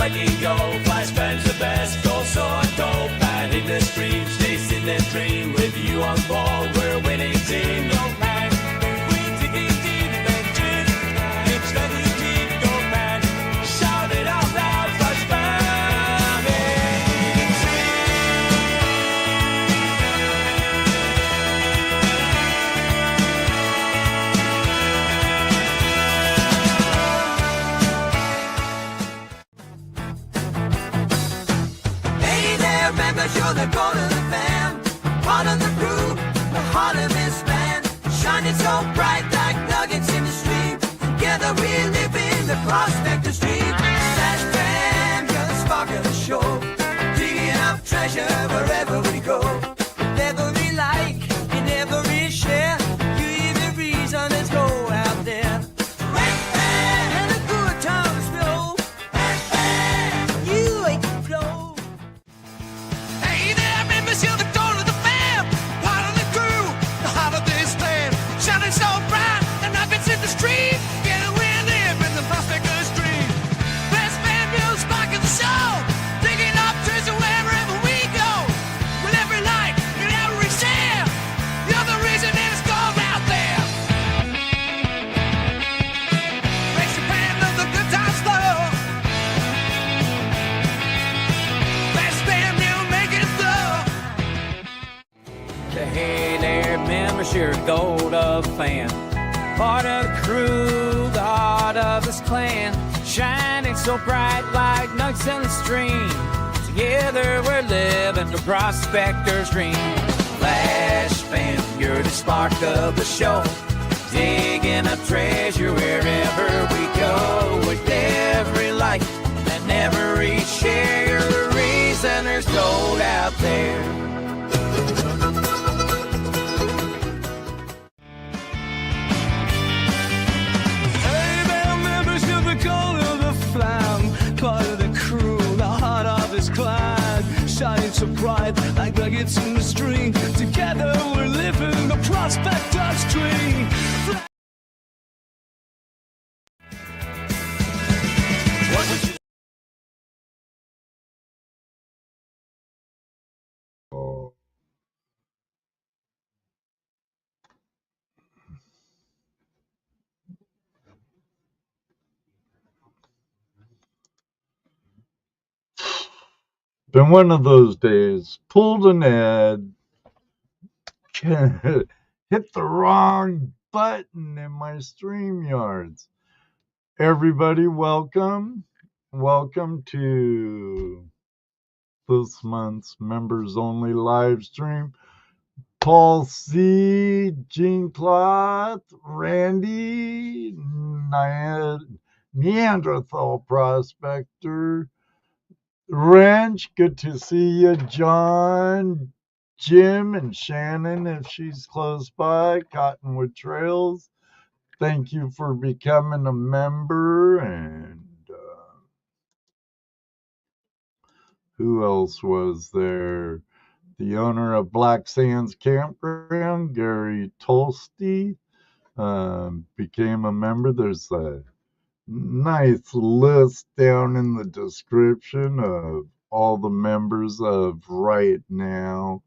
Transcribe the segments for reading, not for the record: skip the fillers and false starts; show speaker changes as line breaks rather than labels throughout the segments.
striking gold, flashbangs the best, gold sword, gold pad in the streams, chasing the dream with you on board. We're a winning team, gold pad. We're digging deep in the dream, it's ready to keep gold pad. Shout it out loud, flashbang.
Members, you're the gold of the fam, part of the crew, the heart of this band, shining so bright like nuggets in the stream. Together we live in the Prospector stream. Flash fam, you're the spark of the show, digging up treasure wherever we go. Whatever we like, in every share, you're the reason there's gold out there. And the good times flow, you ain't flow.
You're the gold of the fam, part of the crew, the heart of this band, shining so bright, the nuggets in the stream. Together we live in the Prospector stream. Best band, real spark of the show, digging up treasure wherever we go. With every light and every share, you're the reason there's gold out there. Makes the band of the good times flow. Best band, you'll make it flow.
Hey there, members, you're gold of fan, part of the crew, the heart of this clan, shining so bright like nuggets in the stream. Together we're living the Prospector's dream. Flash fan, you're the spark of the show, digging up treasure wherever we go. With every light and every share, you're the reason there's gold out there.
Part of the crew, the heart of his clan, shining so bright like nuggets in the stream. Together we're living the Prospector stream.
Been one of those days. Pulled an ad, hit the wrong button in my StreamYards. Everybody, welcome. Welcome to this month's members only live stream. Paul C, Gene Klatt, Randy, Neanderthal Prospector, Wrench, good to see you. John, Jim, and Shannon, if she's close by. Cottonwood Trails, thank you for becoming a member. And who else was there? The owner of Black Sands Campground, Gary Tolsty, became a member. There's a nice list down in the description of all the members of right now.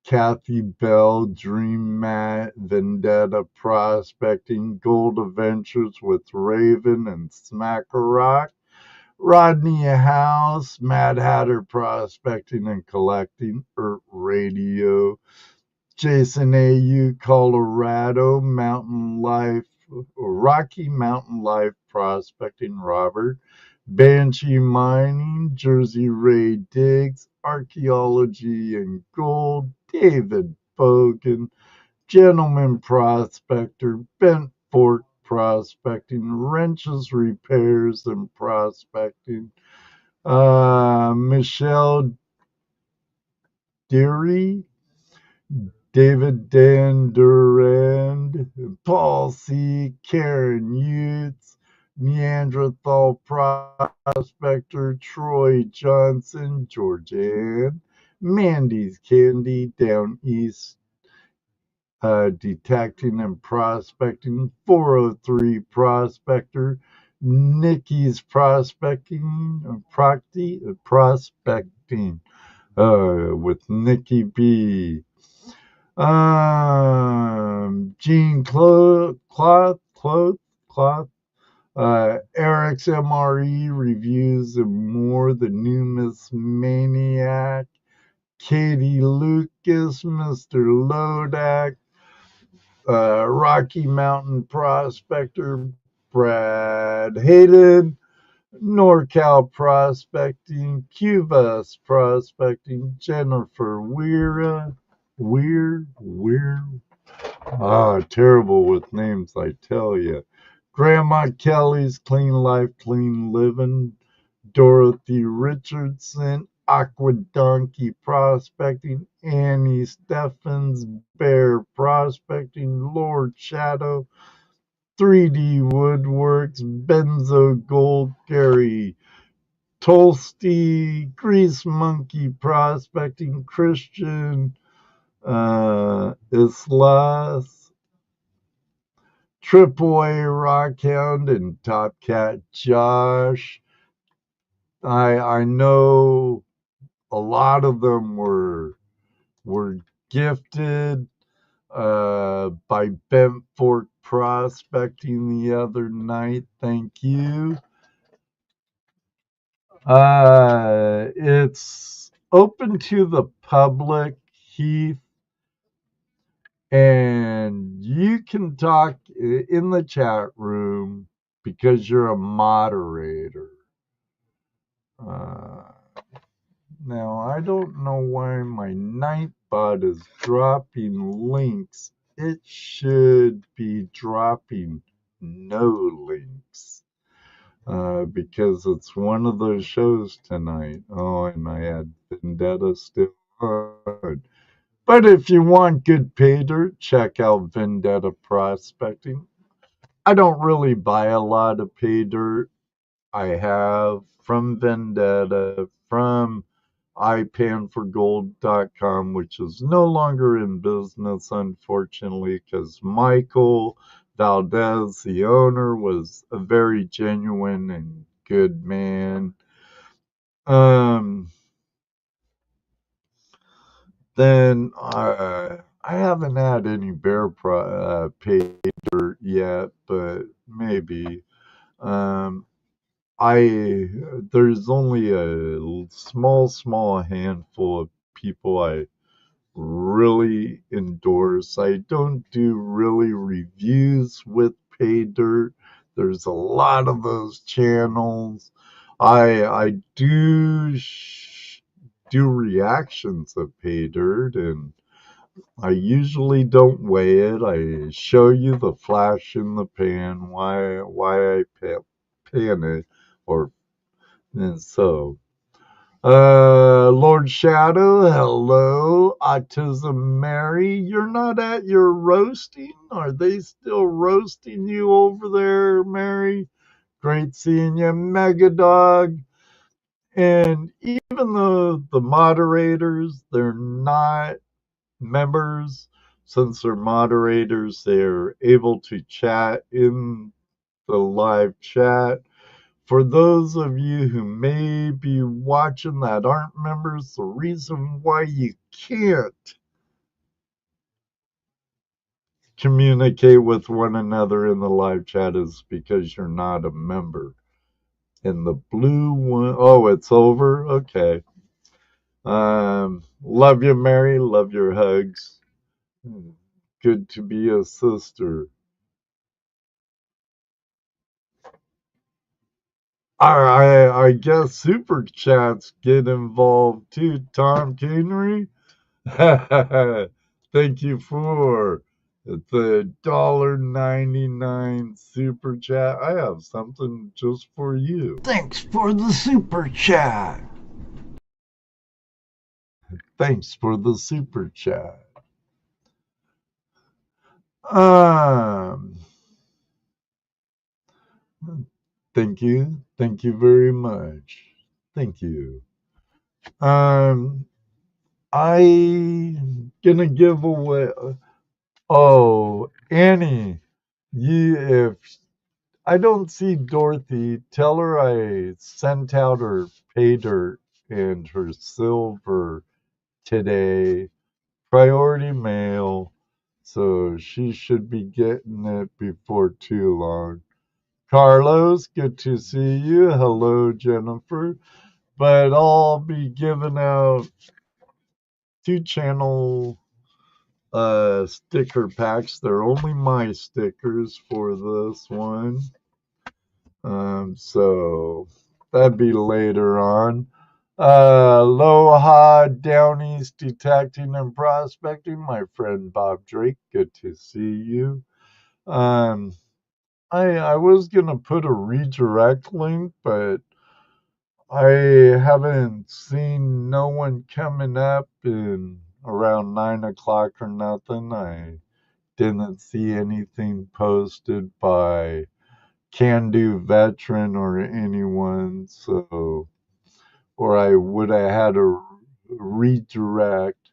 Kathy Bell, Dream Matt, Vendetta Prospecting, Gold Adventures with Raven and Smackarock, Rodney House, Mad Hatter Prospecting and Collecting, ERRT Radio, Jason A.U. Colorado, Mountain Life, Rocky Mountain Life Prospecting, Robert, Banshee Mining, JrzyRae Digs, Archaeology and Gold, David Bogan, Gentleman Prospector, Bent Fork Prospecting, Wrenches Repairs and Prospecting, Michelle Dearie, David Dandurand, Paul C, Karen Utz, Neanderthal Prospector, Troy Johnson, Georgann, Mandy's Candy, Downeast, Detecting and Prospecting, 403 Prospector, Nikki's prospecting with Nikki B. Gene Klatt, Eric's MRE reviews and more, the Numismaniac, Katie Lucas, Mr. Lodak, Rocky Mountain Prospector, Brad Hayden, NorCal Prospecting, Cubas Prospecting, Jennifer Weir, terrible with names, I tell you. Grandma Kelly's Clean Life, Clean Living, Dorothy Richardson, Aqua Donkey Prospecting, Annie Steffens, Bear Prospecting, Lord Shadow, 3D Woodworks, Benzo Gold, Gary Tolsty, Grease Monkey Prospecting, Christian Islas, Triple A Rockhound, and Top Cat Josh. I know a lot of them were gifted by Bent Fork Prospecting the other night. Thank you. It's open to the public, Heath, and you can talk in the chat room because you're a moderator. Now, I don't know why my Nightbot is dropping links. It should be dropping no links because it's one of those shows tonight. Oh, and I had Vendetta still on. But if you want good pay dirt, check out Vendetta Prospecting. I don't really buy a lot of pay dirt. I have from Vendetta, from ipanforgold.com, which is no longer in business, unfortunately, because Michael Valdez, the owner, was a very genuine and good man. Then I haven't had any bear pay dirt yet, but maybe. There's only a small handful of people I really endorse. I don't do really reviews with pay dirt. There's a lot of those channels. I do do reactions of pay dirt, and I usually don't weigh it. I show you the flash in the pan, why I pan it, and so. Lord Shadow, hello. Autism Mary, you're not at your roasting? Are they still roasting you over there, Mary? Great seeing you, Megadog. And even though the moderators, they're not members, since they're moderators, they're able to chat in the live chat. For those of you who may be watching that aren't members, the reason why you can't communicate with one another in the live chat is because you're not a member. And the blue one, oh, it's over? Okay. Love you, Mary. Love your hugs. Good to be a sister. I guess super chats get involved too, Tom Canary. Thank you for the $1.99 super chat. I have something just for you. Thanks for the super chat. Thanks for the super chat. Thank you. Thank you very much. Thank you. I gonna give away. Oh, Annie, I don't see Dorothy. Tell her I sent out her pay dirt and her silver today. Priority mail. So she should be getting it before too long. Carlos, good to see you. Hello, Jennifer. But I'll be giving out 2 channel sticker packs. They're only my stickers for this one. So that'd be later on. Aloha, Downeast Detecting and Prospecting, my friend Bob Drake. Good to see you. Um, I was gonna put a redirect link, but I haven't seen no one coming up in around 9 o'clock or nothing. I didn't see anything posted by Can Do Veteran or anyone, so or I would have had a redirect.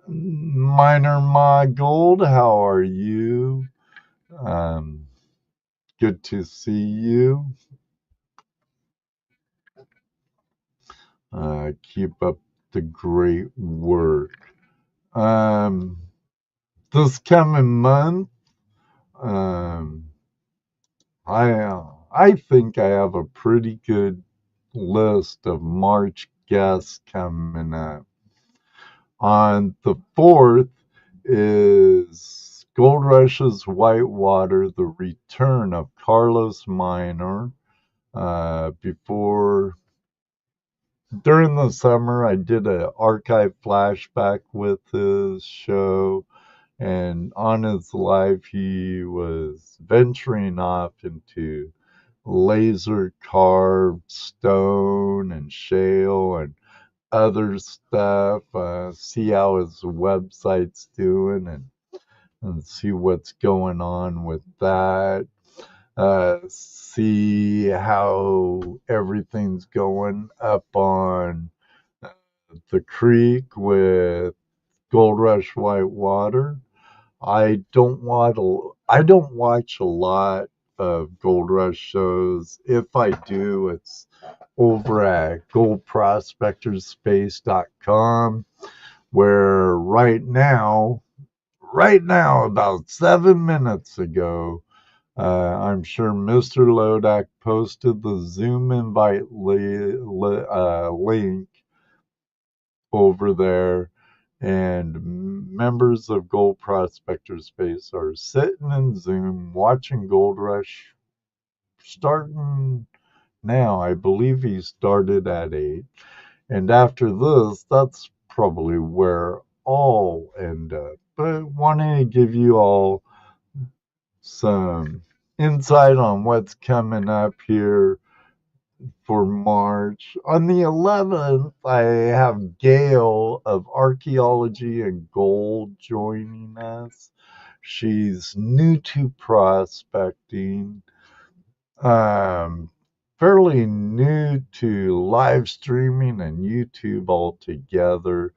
Miner Ma Gold, how are you? Um, Good to see you. Keep up the great work. Um, this coming month, um, I think I have a pretty good list of March guests coming up. On the 4th is Gold Rush's Whitewater, the return of Carlos Miner. During the summer, I did an archive flashback with his show, and on his live, he was venturing off into laser carved stone and shale and other stuff. See how his website's doing and see what's going on with that. See how everything's going up on the creek with Gold Rush Whitewater. I don't watch a lot of Gold Rush shows. If I do, it's over at goldprospectorspace.com, where right now, about 7 minutes ago, I'm sure Mr. Lodak posted the Zoom invite link over there, and members of Gold Prospector Space are sitting in Zoom watching Gold Rush starting now. I believe he started at 8. And after this, that's probably where I'll end up. But wanting to give you all some insight on what's coming up here for March. On the 11th, I have Gail of Archaeology and Gold joining us. She's new to prospecting, fairly new to live streaming and YouTube altogether.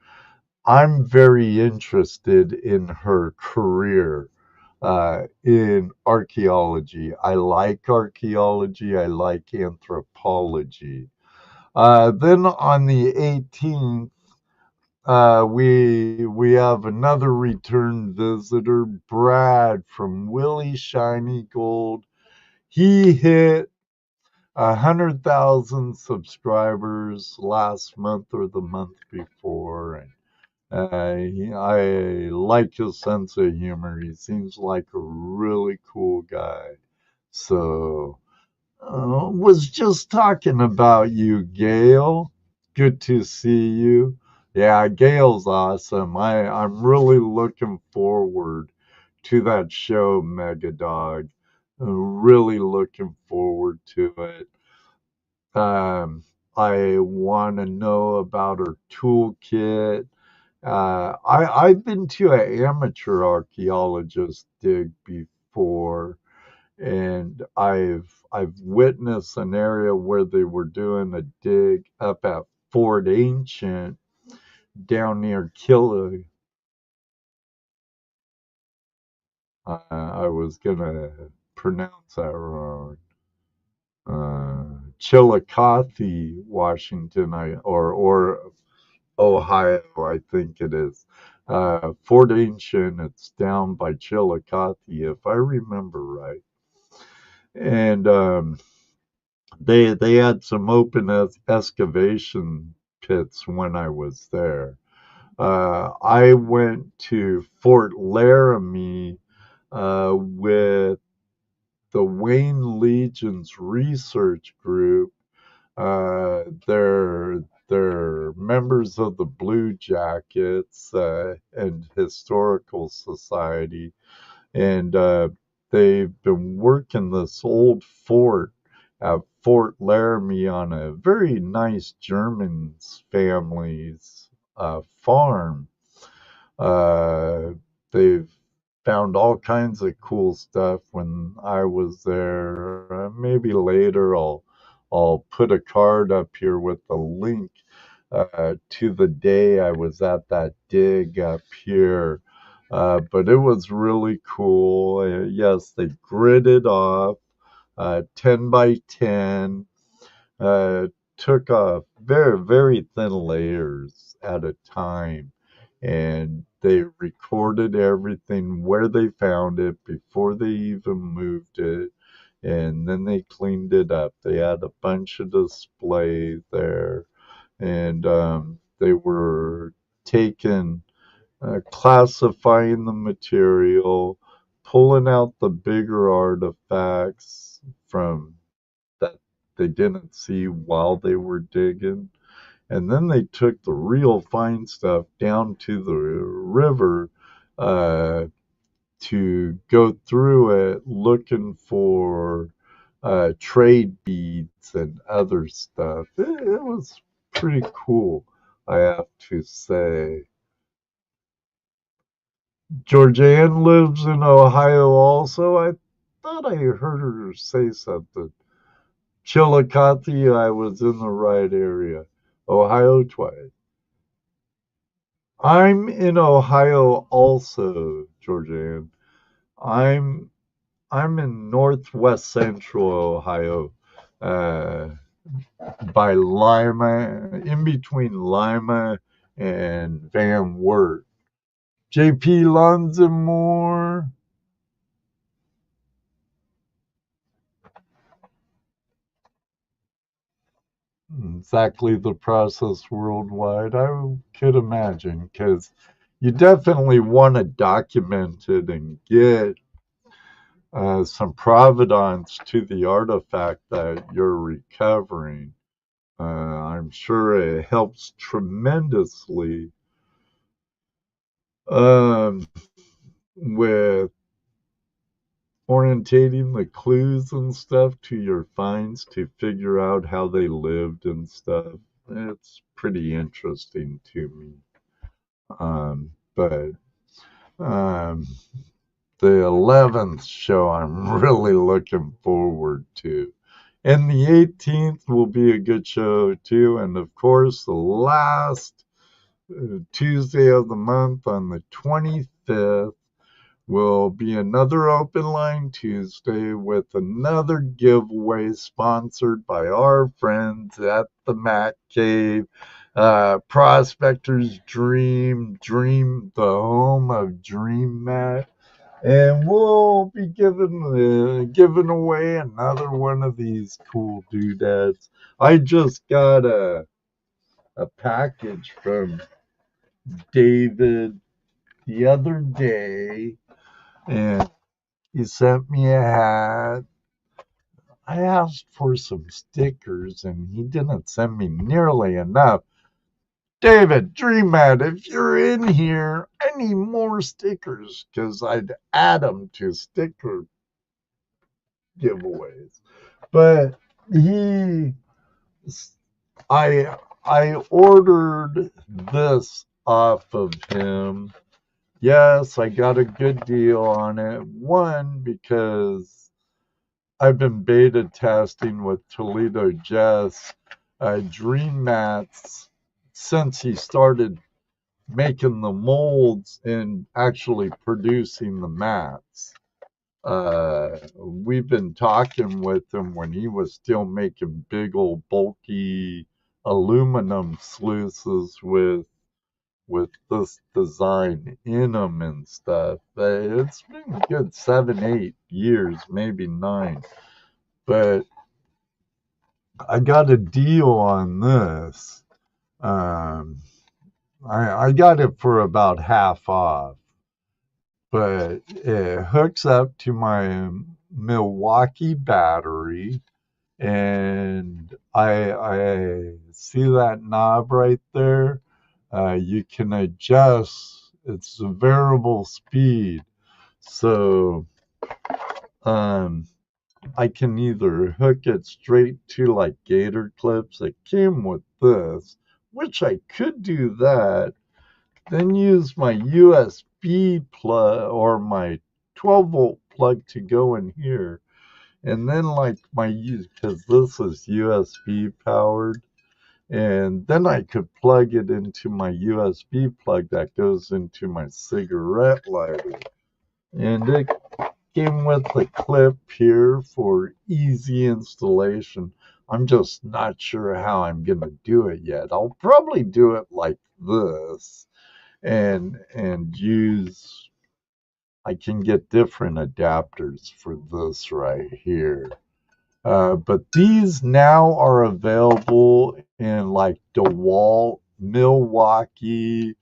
I'm very interested in her career in archaeology. I like archaeology. I like anthropology. Then on the 18th, we have another return visitor, Brad from Willie Shiny Gold. He hit 100,000 subscribers last month or the month before, and I like his sense of humor. He seems like a really cool guy. So, was just talking about you, Gail. Good to see you. Yeah, Gail's awesome. I'm really looking forward to that show, Mega Dog. Really looking forward to it. I want to know about her toolkit. I've been to an amateur archaeologist dig before, and I've witnessed an area where they were doing a dig up at Fort Ancient down near Killa. I was gonna pronounce that wrong. Chillicothe, Washington, or Ohio, I think it is. Fort Ancient, it's down by Chillicothe, if I remember right. And they had some open excavation pits when I was there. I went to Fort Laramie with the Wayne Legion's research group. They're members of the Blue Jackets and Historical Society, and they've been working this old fort at Fort Laramie on a very nice German family's farm. They've found all kinds of cool stuff when I was there. Maybe later I'll put a card up here with a link to the day I was at that dig up here. But it was really cool. Yes, they gridded off 10 by 10, took off very, very thin layers at a time. And they recorded everything where they found it before they even moved it. And then they cleaned it up. They had a bunch of display there. And they were classifying the material, pulling out the bigger artifacts from that they didn't see while they were digging. And then they took the real fine stuff down to the river to go through it looking for trade beads and other stuff. It was pretty cool, I have to say. Georgann lives in Ohio also. I thought I heard her say something. Chillicothe, I was in the right area. Ohio twice. I'm in Ohio also, Georgann. I'm in northwest central Ohio, by Lima, in between Lima and Van Wert. JP Lonzimore. Exactly the process worldwide. I could imagine, because you definitely want to document it and get some provenance to the artifact that you're recovering. I'm sure it helps tremendously with orientating the clues and stuff to your finds to figure out how they lived and stuff. It's pretty interesting to me. But the 11th show I'm really looking forward to. And the 18th will be a good show too. And of course, the last Tuesday of the month on the 25th will be another open line Tuesday with another giveaway sponsored by our friends at the Mat Cave. Prospector's Dream, the home of Dream Mat. And we'll be giving away another one of these cool doodads. I just got a package from David the other day, and he sent me a hat. I asked for some stickers, and he didn't send me nearly enough. David, Dream Mat, if you're in here, I need more stickers, because I'd add them to sticker giveaways. But I ordered this off of him. Yes, I got a good deal on it. One, because I've been beta testing with Toledo Jess Dream Mats since he started making the molds and actually producing the mats. we've been talking with him when he was still making big old bulky aluminum sluices with this design in them and stuff. It's been a good 7, 8 years, maybe 9. But I got a deal on this. I got it for about half off, but it hooks up to my Milwaukee battery, and I see that knob right there. You can adjust. It's a variable speed, so I can either hook it straight to like gator clips that came with this, which I could do that, then use my USB plug or my 12-volt plug to go in here. And then like because this is USB powered, and then I could plug it into my USB plug that goes into my cigarette lighter. And it came with a clip here for easy installation. I'm just not sure how I'm going to do it yet. I'll probably do it like this and use, I can get different adapters for this right here. But these now are available in like DeWalt, Milwaukee,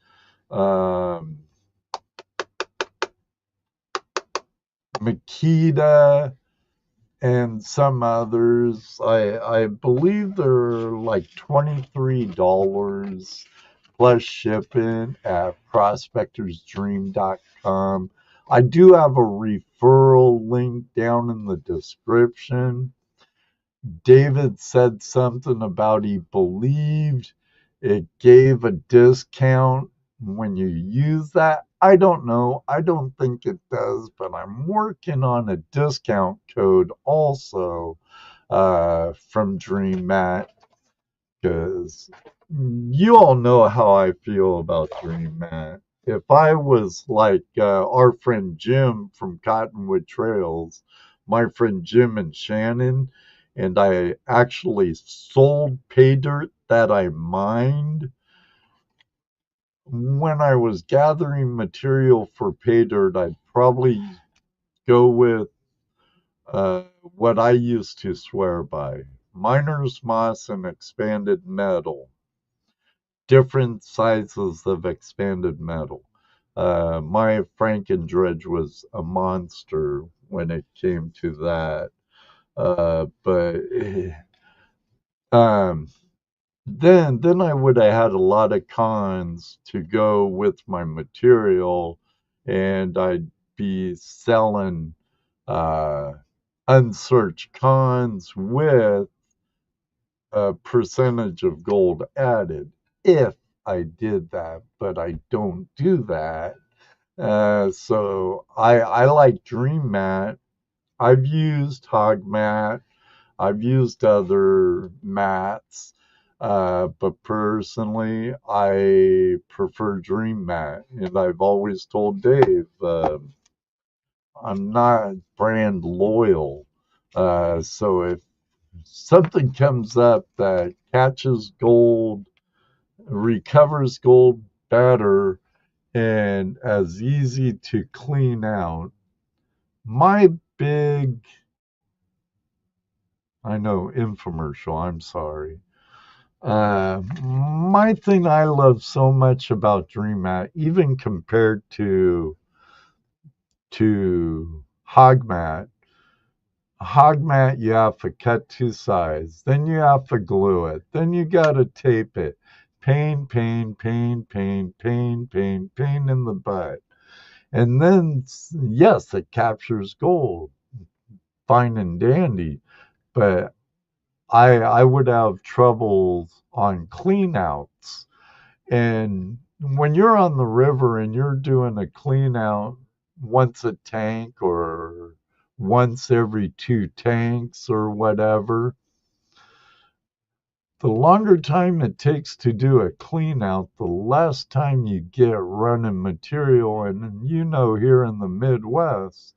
Makita, and some others. I believe they're like $23 plus shipping at prospectorsdream.com. I do have a referral link down in the description. David said something about he believed it gave a discount when you use that. I don't know. I don't think it does, but I'm working on a discount code also from DreamMat, because you all know how I feel about DreamMat. If I was like our friend Jim from Cottonwood Trails, my friend Jim and Shannon, and I actually sold pay dirt that I mined, when I was gathering material for pay dirt, I'd probably go with what I used to swear by: miner's moss and expanded metal, different sizes of expanded metal. My Franken dredge was a monster when it came to that. But then I would have had a lot of cons to go with my material, and I'd be selling unsearched cons with a percentage of gold added if I did that, but I don't do that. So I like DreamMat. I've used HogMat. I've used other mats, but personally, I prefer DreamMat. And I've always told Dave, I'm not brand loyal. So if something comes up that catches gold, recovers gold better, and as easy to clean out, my big, I know, infomercial, I'm sorry. My thing I love so much about DreamMat, even compared to HogMat, you have to cut to size, then you have to glue it, then you got to tape it. Pain in the butt. And then, yes, it captures gold, fine and dandy, but I would have troubles on cleanouts. And when you're on the river and you're doing a cleanout once a tank or once every 2 tanks or whatever, the longer time it takes to do a cleanout, the less time you get running material. And you know, here in the Midwest,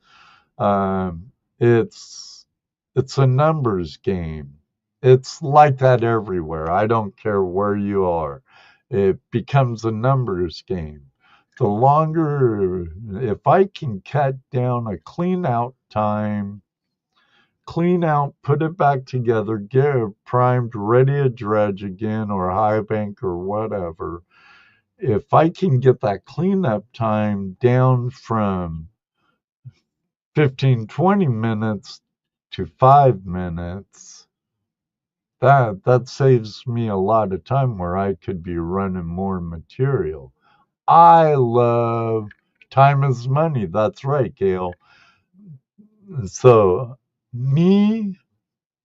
It's a numbers game. It's like that everywhere. I don't care where you are. It becomes a numbers game. The longer, if I can cut down a clean out time, clean out, put it back together, get it primed, ready to dredge again or high bank or whatever. If I can get that cleanup time down from 15, 20 minutes to 5 minutes, that saves me a lot of time where I could be running more material. I love time is money. That's right, Gail. So me,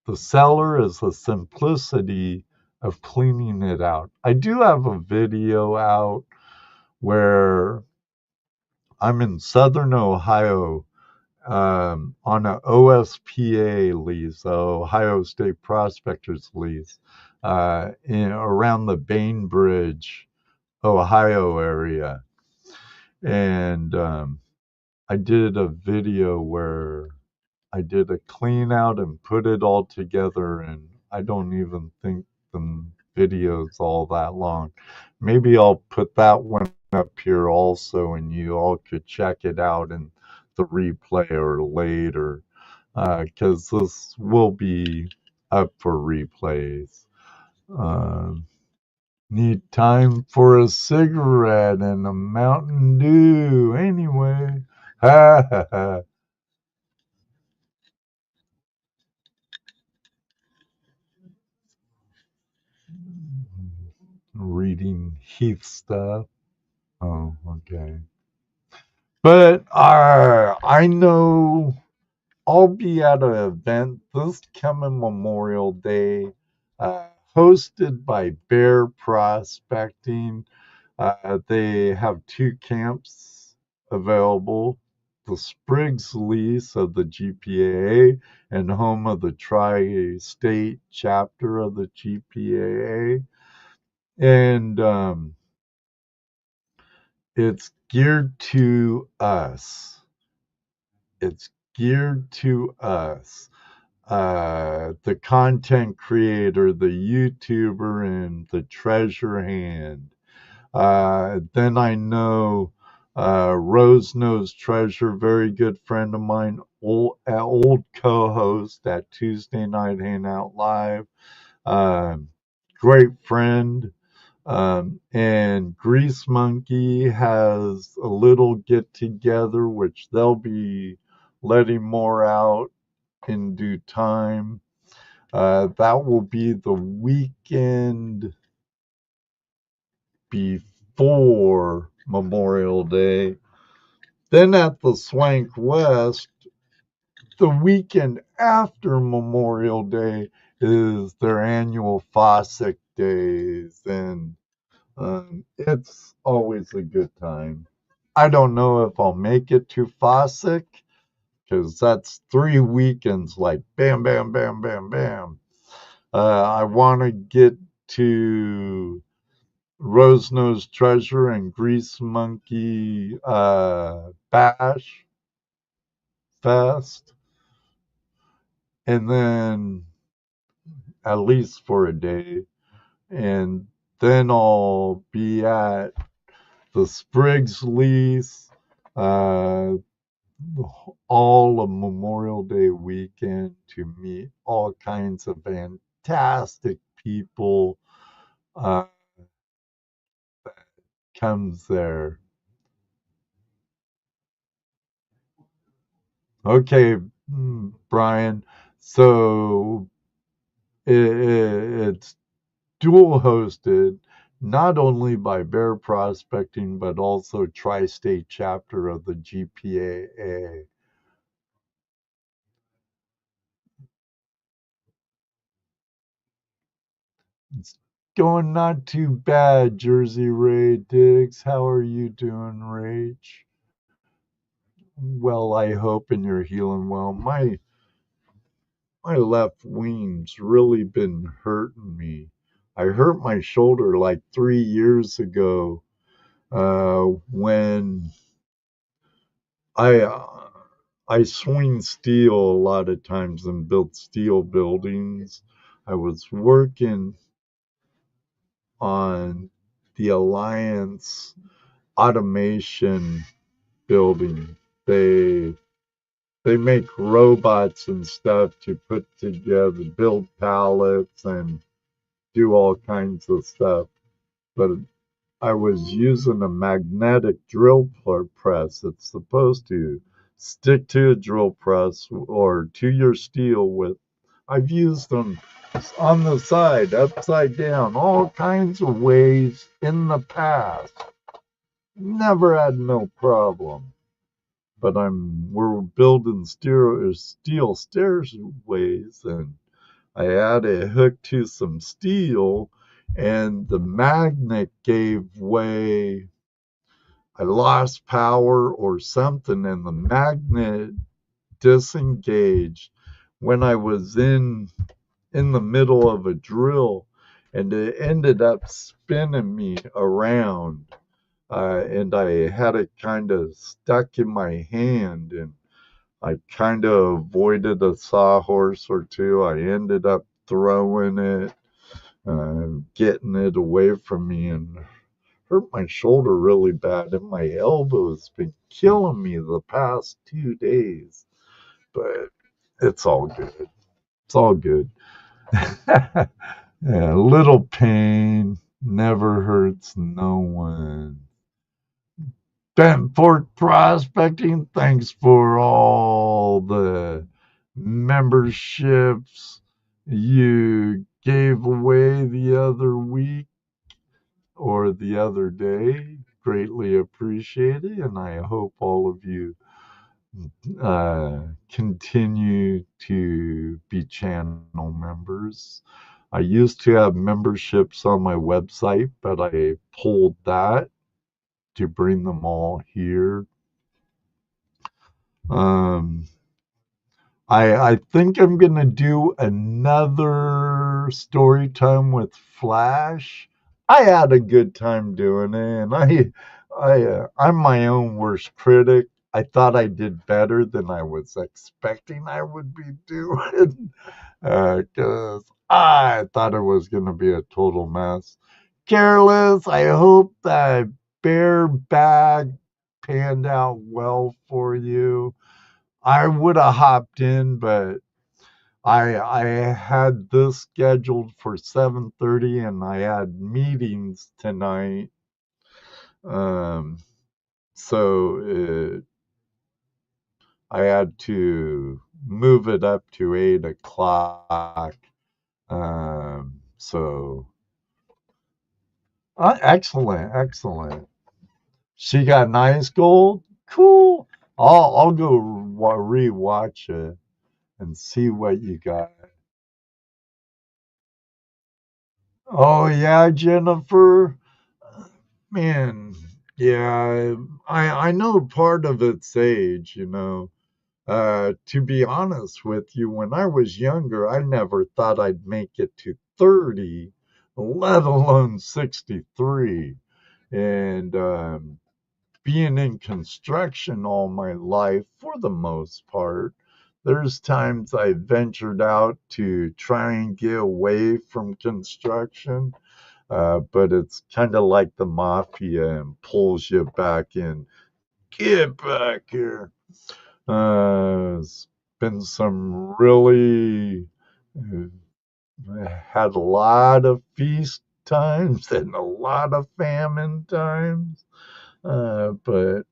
the seller, is the simplicity of cleaning it out. I do have a video out where I'm in southern Ohio on an OSPA lease, the Ohio State Prospectors lease, around the Bainbridge, Ohio area. And I did a video where I did a clean out and put it all together, and I don't even think the video's all that long. Maybe I'll put that one up here also, and you all could check it out in the replay or later, because this will be up for replays. Need time for a cigarette and a Mountain Dew anyway. Ha ha ha. Reading Heath stuff. Oh, okay. But I know I'll be at an event this coming Memorial Day, hosted by Bear Prospecting. They have 2 camps available, the Spriggs lease of the GPAA and home of the Tri-State chapter of the GPAA. And it's geared to us. It's geared to us. The content creator, the YouTuber, and the treasure hand. Then I know Rose Knows Treasure, very good friend of mine, old co-host at Tuesday Night Hangout Live. Great friend. And Grease Monkey has a little get together, which they'll be letting more out in due time. That will be the weekend before Memorial Day. Then at the Swank West, the weekend after Memorial Day is their annual Fossick Days, and it's always a good time. I don't know if I'll make it to Fossick, because that's 3 weekends, like bam, bam, bam, bam, bam. I want to get to Rose Nose Treasure and Grease Monkey Bash Fest, and then at least for a day, and then I'll be at the Spriggs lease all of Memorial Day weekend to meet all kinds of fantastic people comes there. Okay, Brian. So it's dual hosted, not only by Bear Prospecting, but also Tri-State chapter of the GPAA. It's going not too bad, JrzyRae Digs. How are you doing, Rach? Well, I hope, and you're healing well. My left wing's really been hurting me. I hurt my shoulder like 3 years ago when I I swing steel a lot of times and build steel buildings. I was working on the Alliance automation building. They make robots and stuff to put together, build pallets and do all kinds of stuff. But I was using a magnetic drill press. It's supposed to stick to a drill press or to your steel with. I've used them on the side, upside down, all kinds of ways in the past. Never had no problem. But we're building steel stairways, and I had it hooked to some steel, and the magnet gave way. I lost power or something, and the magnet disengaged when I was in the middle of a drill, and it ended up spinning me around. And I had it kind of stuck in my hand, and I kind of avoided a sawhorse or two. I ended up throwing it, getting it away from me, and hurt my shoulder really bad. And my elbow's been killing me the past 2 days. But it's all good. It's all good. Yeah, a little pain never hurts no one. Bent Fork Prospecting, thanks for all the memberships you gave away the other week or the other day. Greatly appreciated, and I hope all of you continue to be channel members. I used to have memberships on my website, but I pulled that to bring them all here. I think I'm gonna do another story time with Flash. I had a good time doing it, and I'm my own worst critic. I thought I did better than I was expecting I would be doing, because I thought it was gonna be a total mess. Careless. I hope that bear bag panned out well for you. I would have hopped in, but I had this scheduled for 7:30, and I had meetings tonight. So I had to move it up to 8 o'clock. So excellent. She got nice gold. Cool. I'll go rewatch it and see what you got. Oh yeah, Jennifer. Man, yeah, I know part of it's age, you know. To be honest with you, when I was younger, I never thought I'd make it to 30, let alone 63. And being in construction all my life, for the most part, there's times I ventured out to try and get away from construction, but it's kind of like the mafia and pulls you back in. Get back here. It's been some really had a lot of feast times and a lot of famine times. But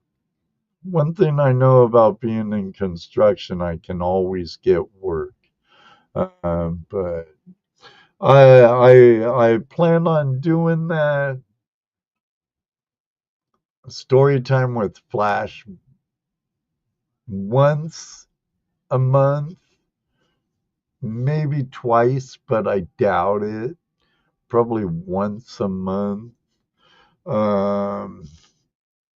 one thing I know about being in construction, I can always get work. But I plan on doing that story time with Flash once a month, maybe twice, but I doubt it. Probably once a month.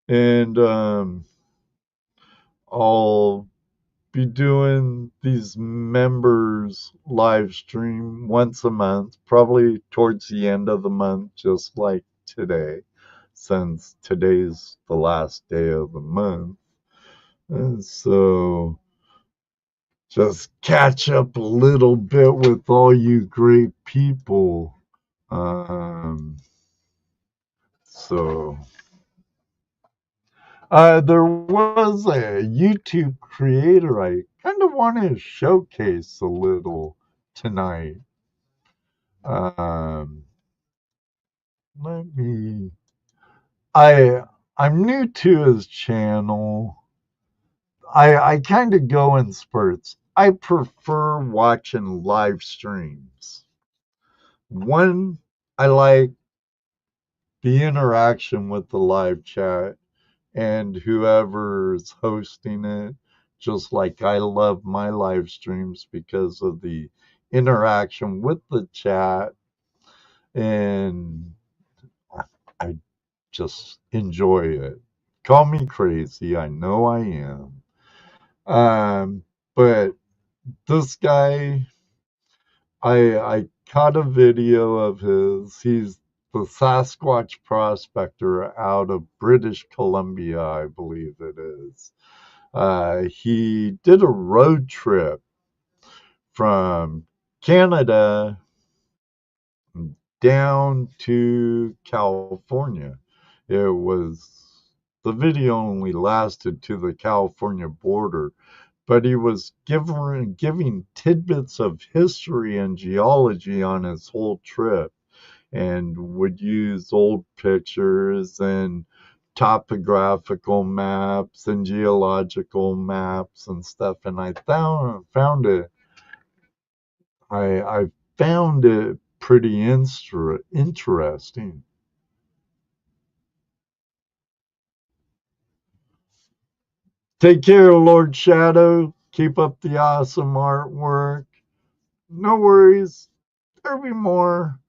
And I'll be doing these members live stream once a month, probably towards the end of the month, just like today, since today's the last day of the month. And so just catch up a little bit with all you great people. So there was a YouTube creator I kind of want to showcase a little tonight. Um, let me. I'm new to his channel. I kind of go in spurts. I prefer watching live streams. One, I like the interaction with the live chat and whoever's hosting it, just like I love my live streams because of the interaction with the chat, and I just enjoy it. Call me crazy, I know I am. But this guy, I caught a video of his. He's the Sasquatch Prospector out of British Columbia, I believe it is. He did a road trip from Canada down to California. The video only lasted to the California border, but he was giving tidbits of history and geology on his whole trip, and would use old pictures and topographical maps and geological maps and stuff. And I found it pretty interesting. Take care, Lord Shadow. Keep up the awesome artwork. No worries. There'll be more.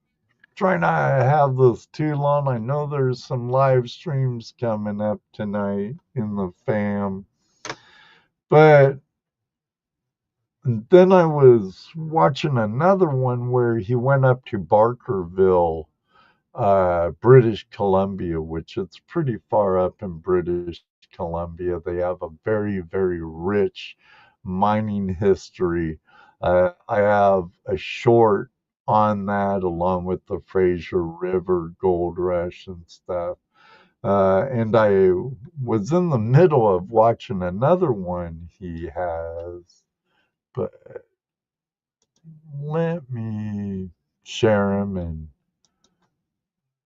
Try not to have this too long. I know there's some live streams coming up tonight in the fam. But then I was watching another one where he went up to Barkerville, British Columbia, which it's pretty far up in British Columbia. They have a very, very rich mining history. I have a short on that along with the Fraser River Gold Rush and stuff. And I was in the middle of watching another one he has, but let me share him.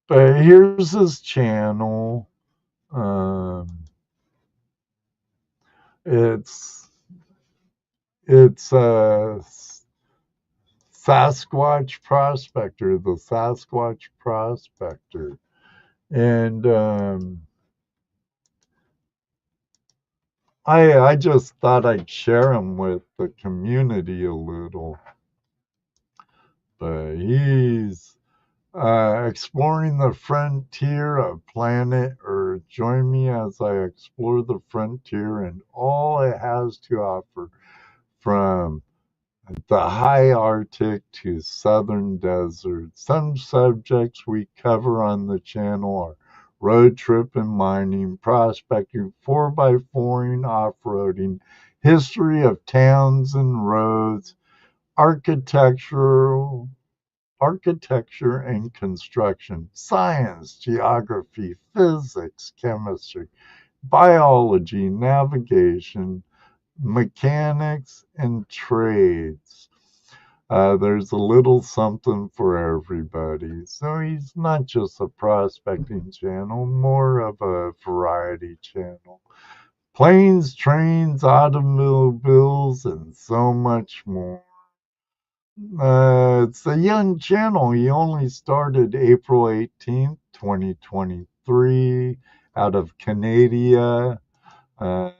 But here's his channel. Um, it's Sasquatch Prospector, the Sasquatch Prospector, and I just thought I'd share him with the community a little. But he's exploring the frontier of planet Earth. Join me as I explore the frontier and all it has to offer, from the high Arctic to southern deserts. Some subjects we cover on the channel are road tripping, mining, prospecting, 4x4ing, off-roading, history of towns and roads, architecture and construction, science, geography, physics, chemistry, biology, navigation, mechanics, and trades. There's a little something for everybody. So he's not just a prospecting channel, more of a variety channel. Planes, trains, automobiles, and so much more. It's a young channel. He only started April 18th, 2023, out of Canada.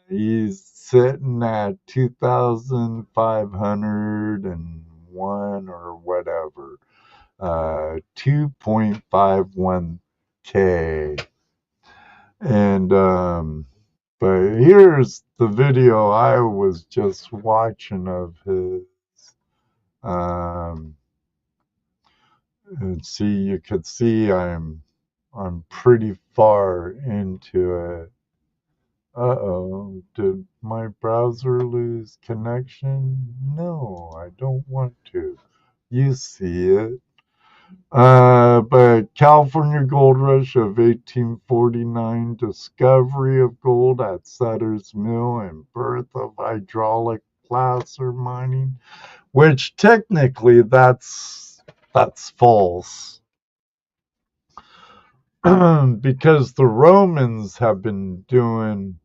He's sitting at 2,501 or whatever, 2.51K. And, but here's the video I was just watching of his. And see, you could see I'm pretty far into it. Uh-oh, did my browser lose connection? No, I don't want to. You see it. But California Gold Rush of 1849, discovery of gold at Sutter's Mill, and birth of hydraulic placer mining, which technically that's false. Because the Romans have been doing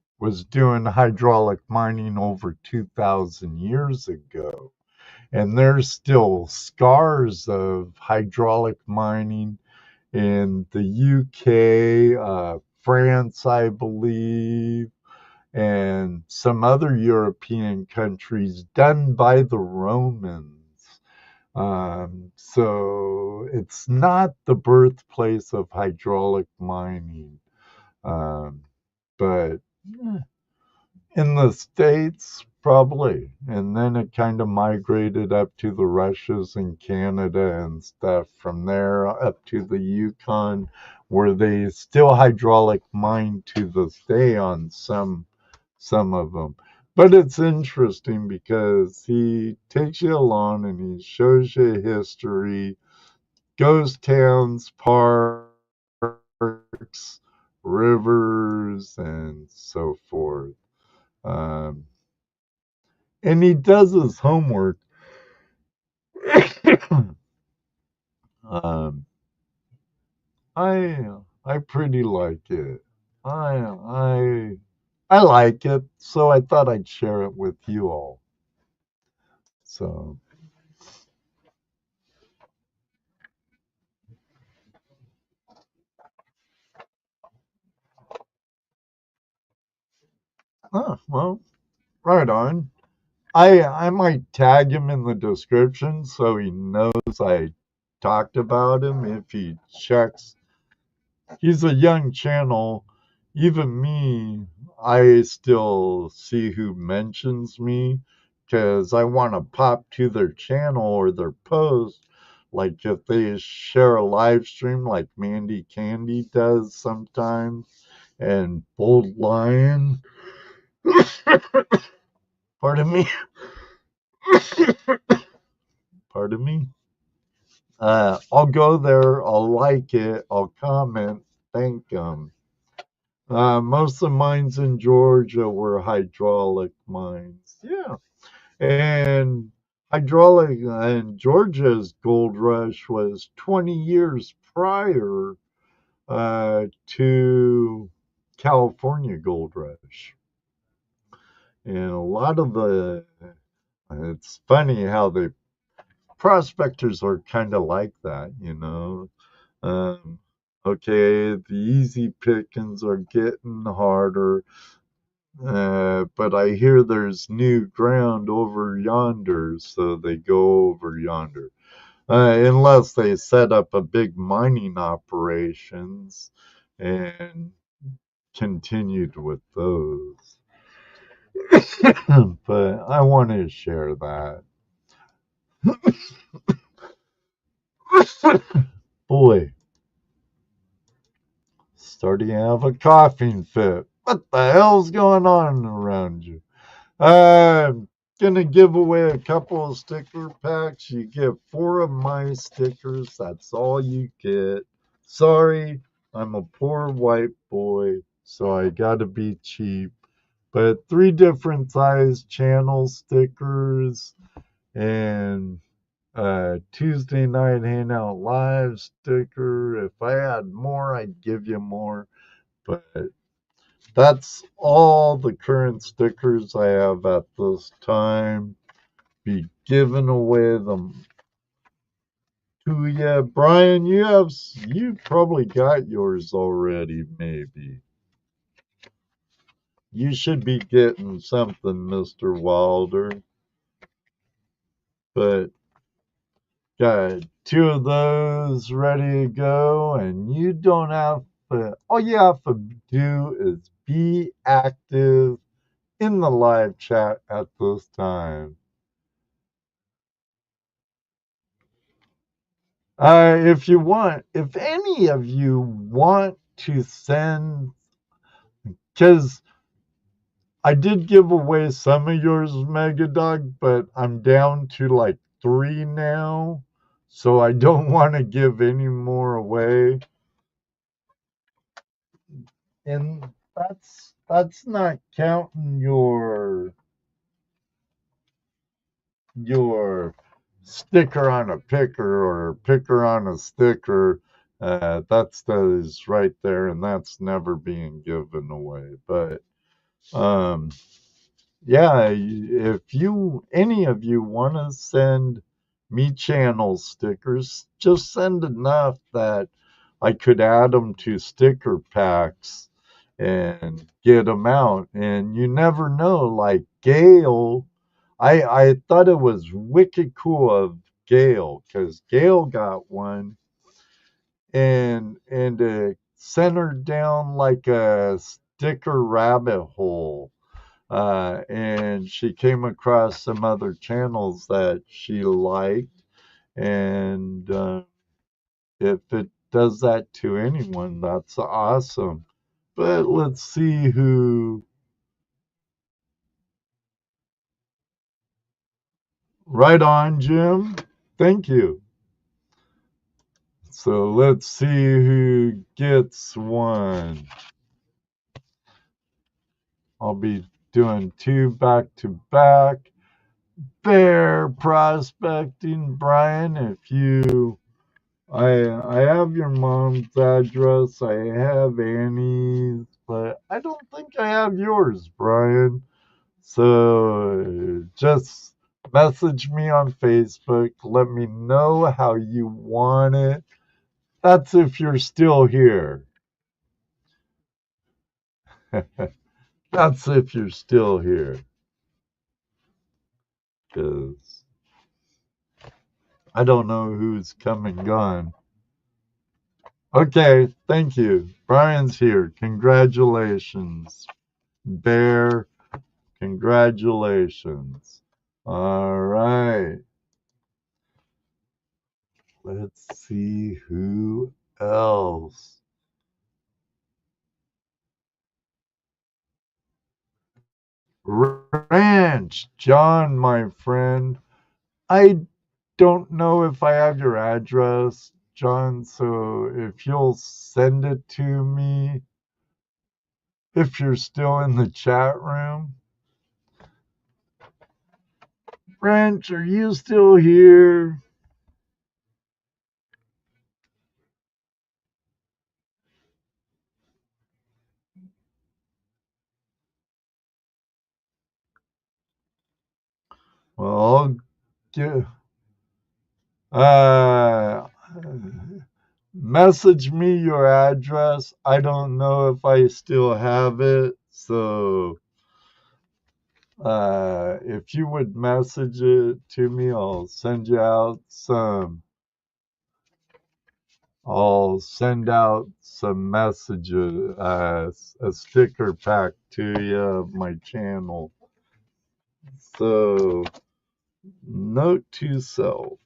hydraulic mining over 2,000 years ago. And there's still scars of hydraulic mining in the UK, France, I believe, and some other European countries done by the Romans. So it's not the birthplace of hydraulic mining, but in the States, probably. And then it kind of migrated up to the Russias and Canada and stuff. From there up to the Yukon, where they still hydraulic mine to this day on some of them. But it's interesting because he takes you along and he shows you history, ghost towns, parks, rivers, and so forth. Um, and he does his homework. um, I pretty like it. I like it, so I thought I'd share it with you all. So, well, right on. I might tag him in the description so he knows I talked about him if he checks. He's a young channel. Even me, I still see who mentions me because I want to pop to their channel or their post. Like if they share a live stream like Mandy Candy does sometimes, and Bold Lion, pardon me, pardon me. I'll go there, I'll like it, I'll comment, thank them. Most of the mines in Georgia were hydraulic mines. Yeah. And hydraulic and Georgia's gold rush was 20 years prior to California gold rush. And a lot of it's funny how the prospectors are kind of like that, you know. Um, okay, the easy pickings are getting harder. But I hear there's new ground over yonder, so they go over yonder. Unless they set up a big mining operations and continued with those. But I wanted to share that. Boy, starting to have a coughing fit. What the hell's going on around you? I'm gonna give away a couple of sticker packs. You get 4 of my stickers. That's all you get. Sorry, I'm a poor white boy, so I gotta be cheap. But 3 different size channel stickers and Tuesday Night Hangout Live sticker. If I had more, I'd give you more. But that's all the current stickers I have at this time. Be giving away them to you. Brian, you probably got yours already, maybe. You should be getting something, Mr. Wilder. But got 2 of those ready to go, and you don't have to, all you have to do is be active in the live chat at this time. If any of you want to send, because I did give away some of yours, Megadog, but I'm down to like 3 now. So I don't want to give any more away. And that's not counting your sticker on a picker or picker on a sticker. That stays right there, and that's never being given away. But um, yeah, if any of you want to send me channel stickers, just send enough that I could add them to sticker packs and get them out. And you never know, like Gail, I thought it was wicked cool of Gail because Gail got one and it centered down like a sticker rabbit hole. And she came across some other channels that she liked. And if it does that to anyone, that's awesome. But let's see who. Right on, Jim. Thank you. So let's see who gets one. I'll be doing 2 back to back. Bear prospecting, Brian. If you, I have your mom's address. I have Annie's, but I don't think I have yours, Brian. So just message me on Facebook. Let me know how you want it. That's if you're still here. That's if you're still here. Because I don't know who's come and gone. Okay, thank you. Brian's here. Congratulations. Bear, congratulations. All right. Let's see who else. Ranch, John, my friend. I don't know if I have your address, John, so if you'll send it to me, if you're still in the chat room. Ranch, are you still here? Well, I'll get, uh, message me your address. I don't know if I still have it, so if you would message it to me, I'll send you out some. I'll send out some messages, a sticker pack to you of my channel. So, note to self,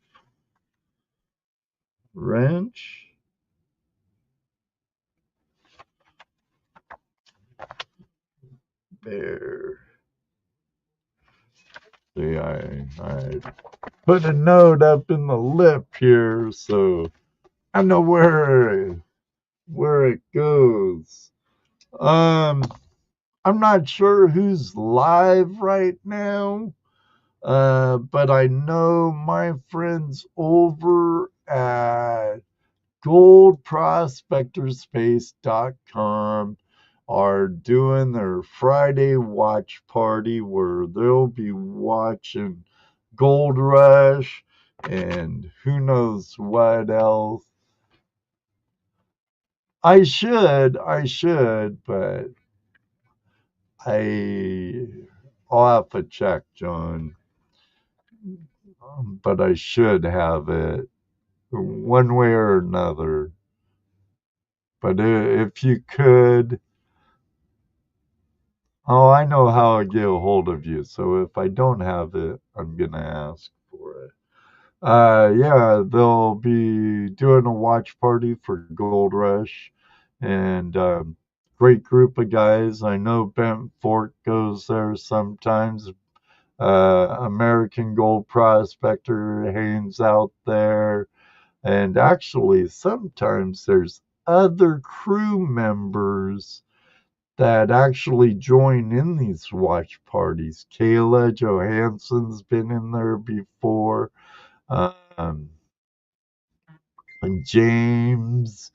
wrench, bear. See, I put a note up in the lip here, so I know where it goes. I'm not sure who's live right now, but I know my friends over at goldprospectorspace.com are doing their Friday watch party where they'll be watching Gold Rush and who knows what else. I should, but I'll have to check, John. But I should have it one way or another. But if you could, oh, I know how I get a hold of you. So if I don't have it, I'm gonna ask for it. Yeah, they'll be doing a watch party for Gold Rush, and great group of guys. I know Bent Fork goes there sometimes. American Gold Prospector hangs out there. And actually, sometimes there's other crew members that actually join in these watch parties. Kayla Johansson's been in there before. Um, and James,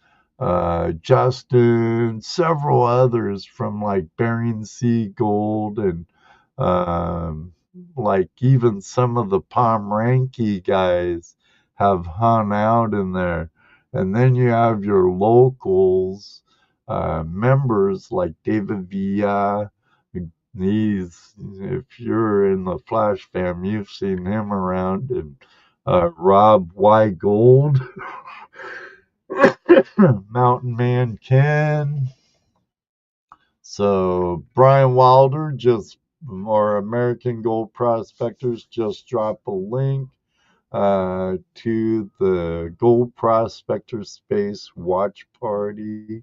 Justin, several others from like Bering Sea Gold and like even some of the Pomeranke guys have hung out in there. And then you have your locals, members like David Villa. If you're in the Flash fam, you've seen him around, and Rob Y. Gold, Mountain Man Ken. So Brian Wilder or American Gold Prospectors just dropped a link to the Gold Prospector Space Watch Party.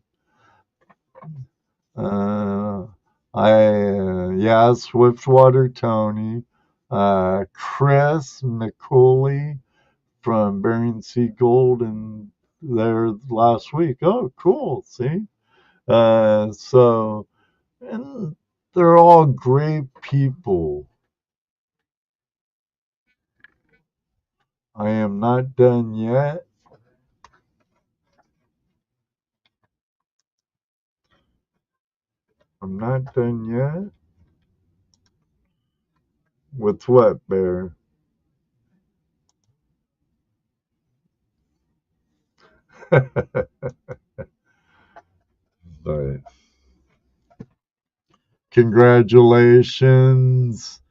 Swiftwater Tony, Chris McCauley from Bering Sea Gold and there last week. Oh, cool. See? And they're all great people. I am not done yet. I'm not done yet. With what, Bear? But congratulations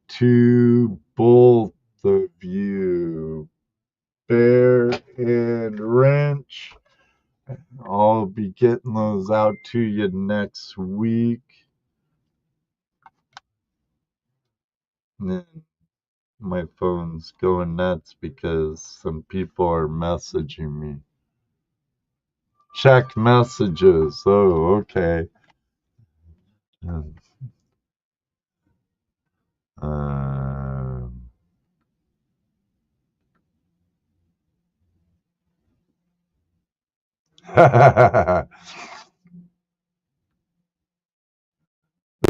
to both of you, Bear and Wrench. I'll be getting those out to you next week. And my phone's going nuts because some people are messaging me. Check messages. Oh, okay. Um,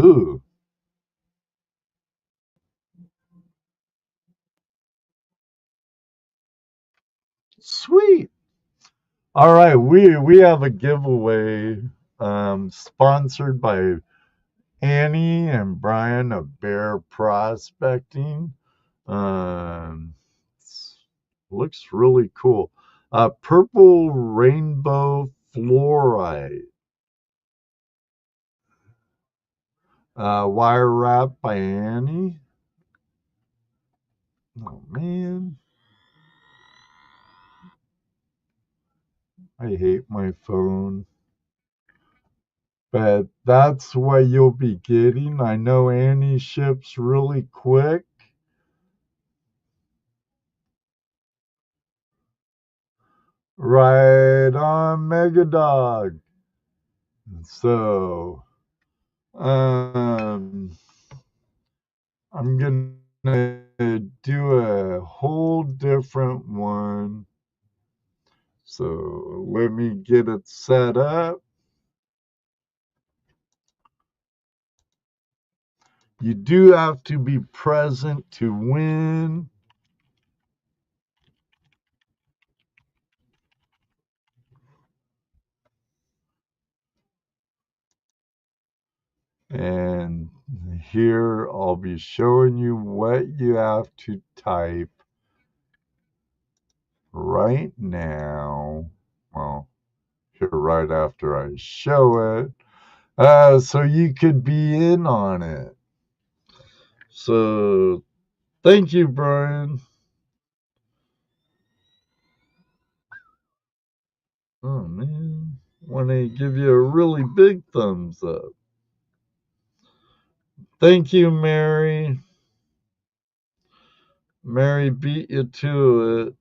Ooh, sweet. All right, we have a giveaway sponsored by Annie and Brian of Bear Prospecting. Um, looks really cool. Purple rainbow fluorite. Wire wrap by Annie. Oh man, I hate my phone. But that's what you'll be getting. I know Annie ships really quick. Right on, Megadog. So, I'm gonna do a whole different one. So let me get it set up. You do have to be present to win. And here I'll be showing you what you have to type right now. Well, here right after I show it. So you could be in on it. So thank you, Brian. Oh man, want to give you a really big thumbs up. Thank you, Mary. Mary beat you to it.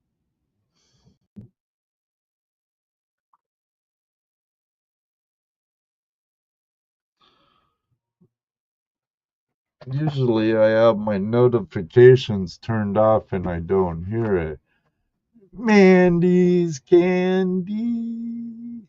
Usually I have my notifications turned off and I don't hear it. Mandy's candy.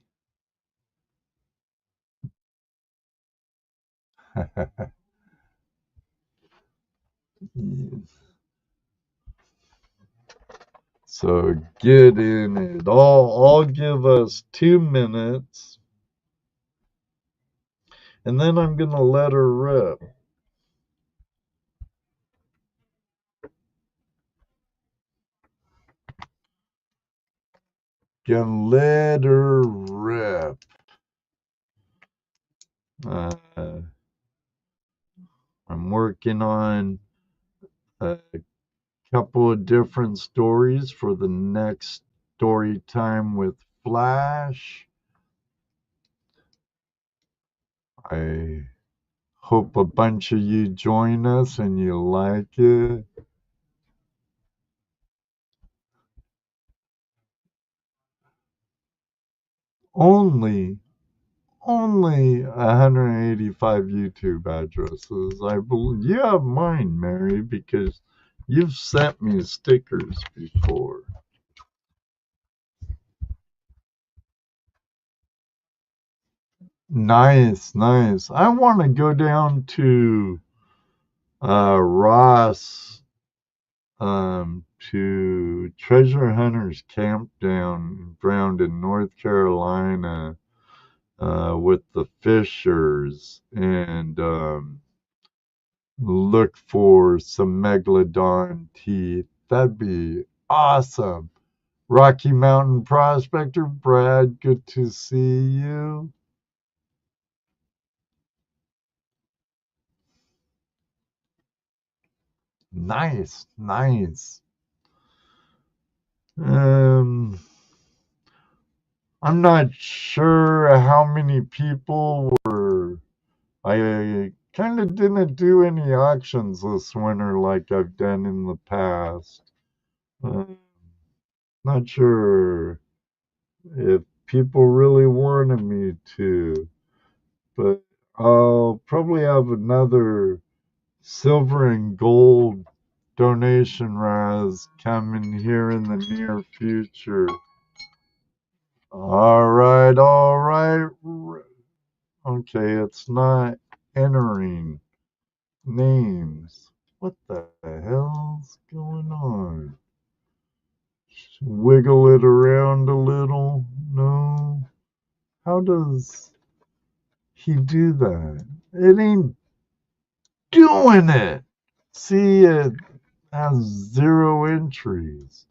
So get in it. I'll give us 2 minutes and then I'm going to let her rip. Gonna let her rip. I'm working on a couple of different stories for the next story time with Flash. I hope a bunch of you join us and you like it. Only 185 YouTube addresses. I believe you have mine, Mary, because you've sent me stickers before. Nice. I want to go down to Ross, to Treasure Hunters Campground in North Carolina, with the Fishers and look for some megalodon teeth. That'd be awesome. Rocky Mountain Prospector, Brad, good to see you. Nice. I'm not sure how many people were. I kind of didn't do any auctions this winter like I've done in the past. Not sure if people really wanted me to, but I'll probably have another silver and gold donation rise coming here in the near future. All right. Okay, it's not entering names. What the hell's going on? Wiggle it around a little. No. How does he do that? It ain't doing it. See, it has 0 entries.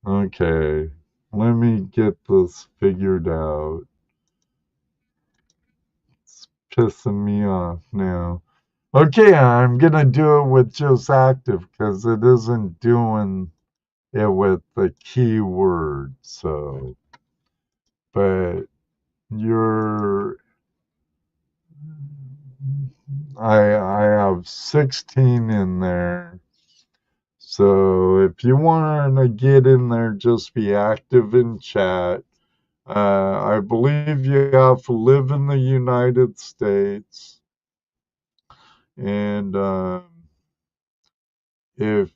Okay. Let me get this figured out. It's pissing me off now. Okay, I'm gonna do it with just active because it isn't doing it with the keyword. So, but you're, I have 16 in there. So if you want to get in there, just be active in chat. I believe you have to live in the United States. And if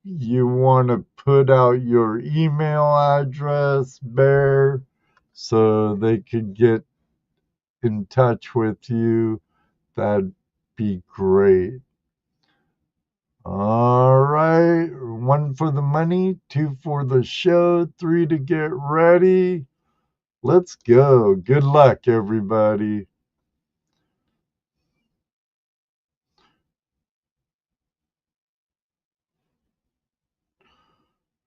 you want to put out your email address, Bear, so they could get in touch with you, that'd be great. All right. 1 for the money, 2 for the show, 3 to get ready. Let's go. Good luck, everybody.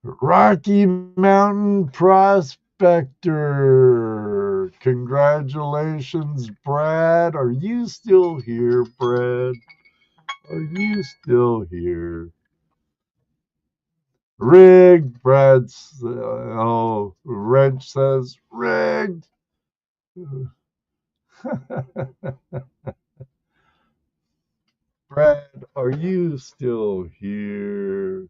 Rocky Mountain Prospector. Congratulations, Brad. Are you still here, Brad? Are you still here? Rigged. Brad's, Reg says, rigged. Brad, are you still here?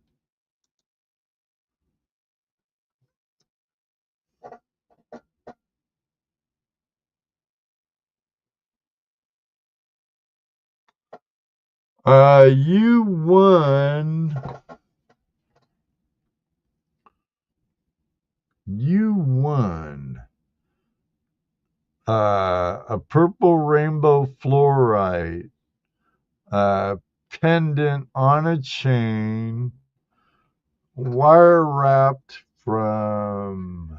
You won. A purple rainbow fluorite pendant on a chain, wire wrapped from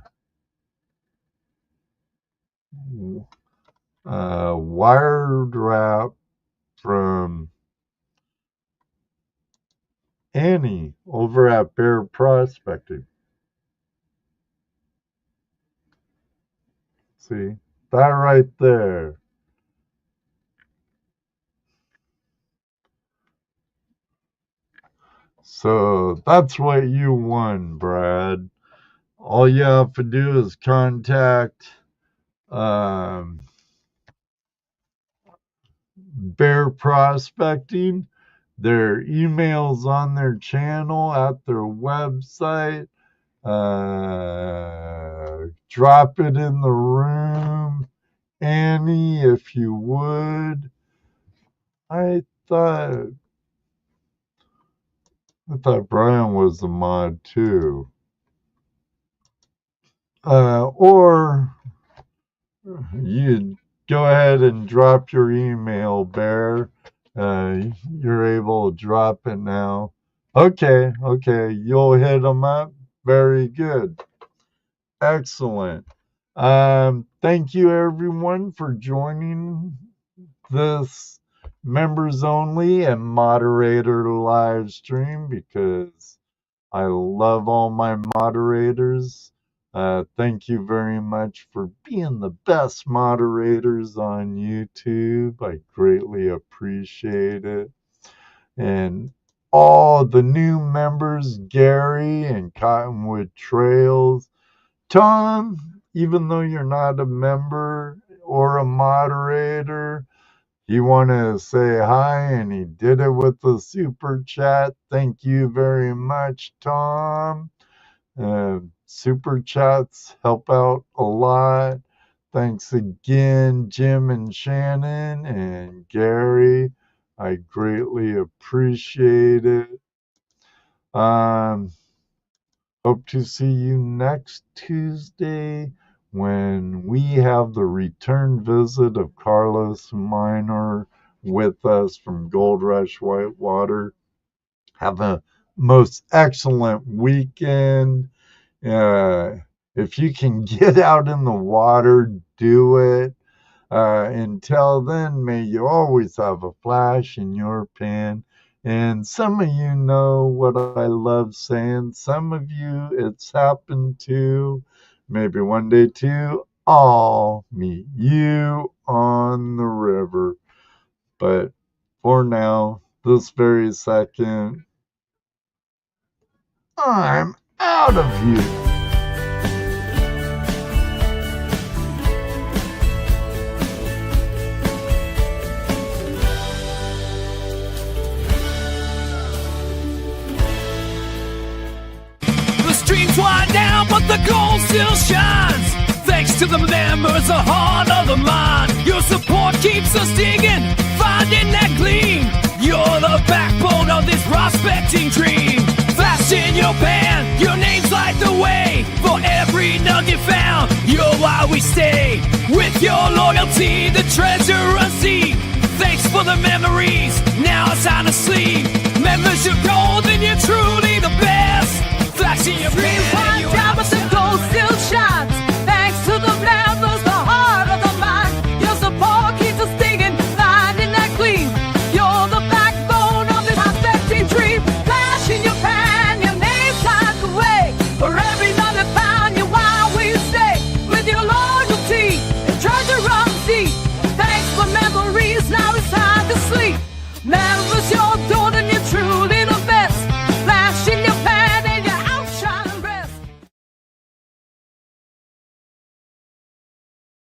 Annie over at Bear Prospecting. See, that right there. So that's what you won, Brad. All you have to do is contact Bear Prospecting. Their emails on their channel, at their website. Drop it in the room, Annie, if you would. I thought Brian was a mod too. Or you go ahead and drop your email, Bear. You're able to drop it now. Okay, you'll hit them up. Very good. Excellent. Thank you everyone for joining this members only and moderator live stream, because I love all my moderators. Thank you very much for being the best moderators on YouTube. I greatly appreciate it. And all the new members, Gary and Cottonwood Trails. Tom, even though you're not a member or a moderator, you want to say hi, and he did it with the super chat. Thank you very much, Tom. Super chats help out a lot. Thanks again, Jim and Shannon and Gary. I greatly appreciate it. Hope to see you next Tuesday when we have the return visit of Carlos Minor with us from Gold Rush Whitewater. Have a most excellent weekend. If you can get out in the water, do it. Until then, may you always have a flash in your pan. And some of you know what I love saying. Some of you, it's happened to. Maybe one day too, I'll meet you on the river. But for now, this very second, I'm out of here.
Streams wind down, but the gold still shines. Thanks to the members, the heart of the mine. Your support keeps us digging, finding that gleam. You're the backbone of this prospecting dream. Flash in your pan, your name's light the way. For every nugget found, you're why we stay. With your loyalty, the treasure unseen. Thanks for the memories, now it's time to